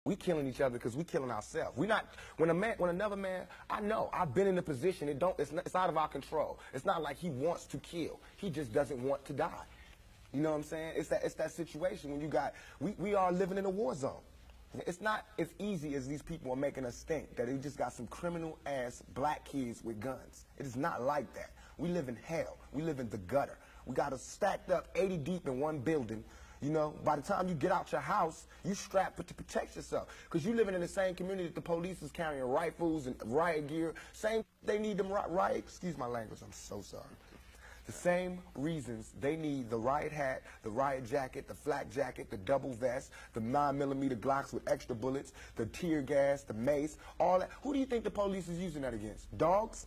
We killing each other because we killing ourselves. We not when another man. I know I've been in a position. It's out of our control. It's not like he wants to kill. He just doesn't want to die. You know what I'm saying? It's that situation when you got we are living in a war zone. It's not as easy as these people are making us think that they just got some criminal ass black kids with guns. It is not like that. We live in hell. We live in the gutter. We got us stacked up 80 deep in one building. You know, by the time you get out your house, you strapped to protect yourself. Because you living in the same community that the police is carrying rifles and riot gear. Same, they need them riot, excuse my language, I'm so sorry. The same reasons they need the riot hat, the riot jacket, the flak jacket, the double vest, the 9mm Glocks with extra bullets, the tear gas, the mace, all that. Who do you think the police is using that against? Dogs?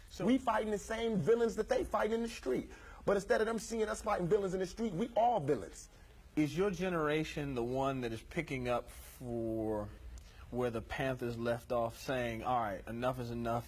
So we fighting the same villains that they fight in the street. But instead of them seeing us fighting villains in the street, we all villains. Is your generation the one that is picking up for where the Panthers left off, saying, all right, enough is enough?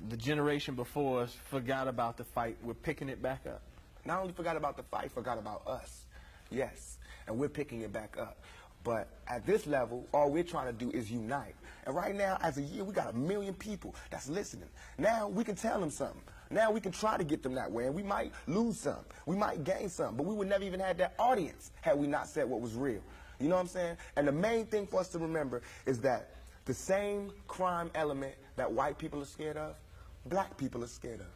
The generation before us forgot about the fight. We're picking it back up. Not only forgot about the fight, forgot about us. Yes, and we're picking it back up. But at this level, all we're trying to do is unite. And right now, as a year, we got 1 million people that's listening. Now we can tell them something. Now we can try to get them that way. And we might lose some. We might gain some. But we would never even have that audience had we not said what was real. You know what I'm saying? And the main thing for us to remember is that the same crime element that white people are scared of, black people are scared of.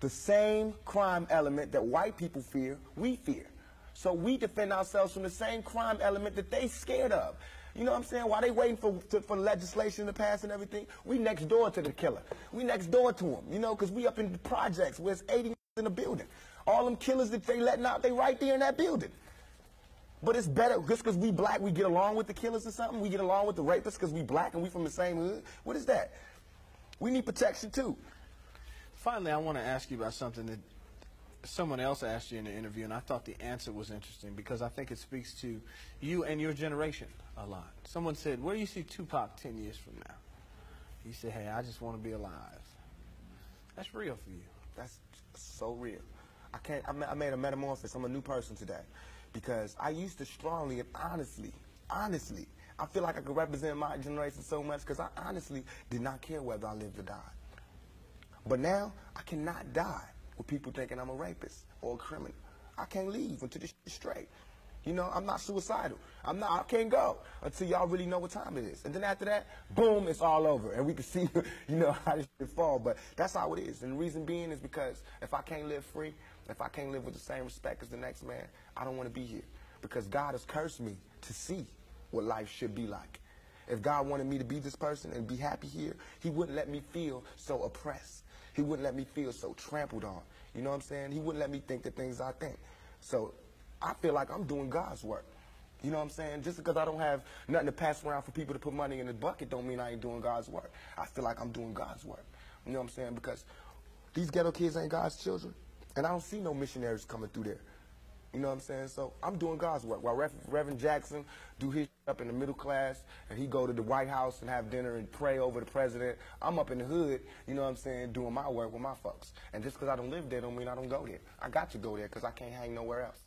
The same crime element that white people fear, we fear. So we defend ourselves from the same crime element that they scared of. You know what I'm saying? While they waiting for legislation to pass and everything, we next door to the killer. We next door to him, you know, because we up in the projects where it's 80 in the building. All them killers that they letting out, they right there in that building. But it's better, just because we black, we get along with the killers or something? We get along with the rapists because we black and we from the same hood? What is that? We need protection too. Finally, I want to ask you about something that someone else asked you in the interview, and I thought the answer was interesting because I think it speaks to you and your generation a lot. Someone said, where do you see Tupac 10 years from now? You said, hey, I just want to be alive. That's real for you. That's so real. I made a metamorphosis. I'm a new person today because I used to strongly and honestly, I feel like I could represent my generation so much because I honestly did not care whether I lived or died. But now I cannot die with people thinking I'm a rapist or a criminal. I can't leave until this is straight. You know, I'm not suicidal. I can't go until y'all really know what time it is. And then after that, boom, it's all over. And we can see, you know, how this shit fall. But that's how it is. And the reason being is because if I can't live free, if I can't live with the same respect as the next man, I don't want to be here. Because God has cursed me to see what life should be like. If God wanted me to be this person and be happy here, he wouldn't let me feel so oppressed. He wouldn't let me feel so trampled on. You know what I'm saying? He wouldn't let me think the things I think. So I feel like I'm doing God's work. You know what I'm saying? Just because I don't have nothing to pass around for people to put money in the bucket don't mean I ain't doing God's work. I feel like I'm doing God's work. You know what I'm saying? Because these ghetto kids ain't God's children. And I don't see no missionaries coming through there. You know what I'm saying? So I'm doing God's work. While Reverend Jackson do his up in the middle class and he go to the White House and have dinner and pray over the president, I'm up in the hood, you know what I'm saying, doing my work with my folks. And just because I don't live there don't mean I don't go there. I got to go there because I can't hang nowhere else.